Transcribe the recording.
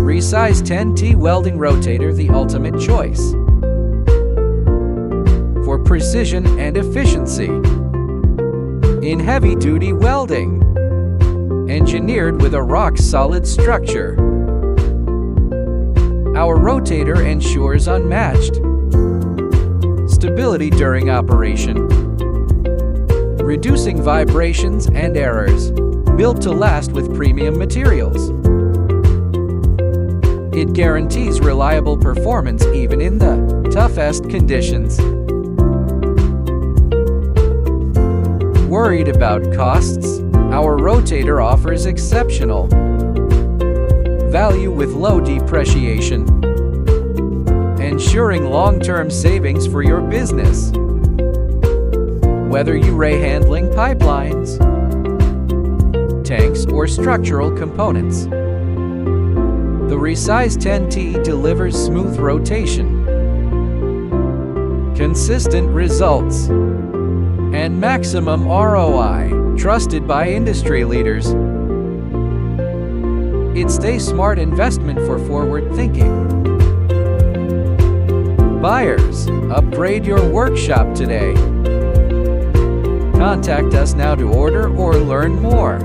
Resize 10T Welding Rotator, the ultimate choice for precision and efficiency in heavy-duty welding. Engineered with a rock-solid structure, our rotator ensures unmatched stability during operation, reducing vibrations and errors. Built to last with premium materials, it guarantees reliable performance even in the toughest conditions. Worried about costs? Our rotator offers exceptional value with low depreciation, ensuring long-term savings for your business. Whether you ray handling pipelines, tanks, or structural components, the Resize 10T delivers smooth rotation, consistent results, and maximum ROI. Trusted by industry leaders, it's a smart investment for forward thinking buyers. Upgrade your workshop today. Contact us now to order or learn more.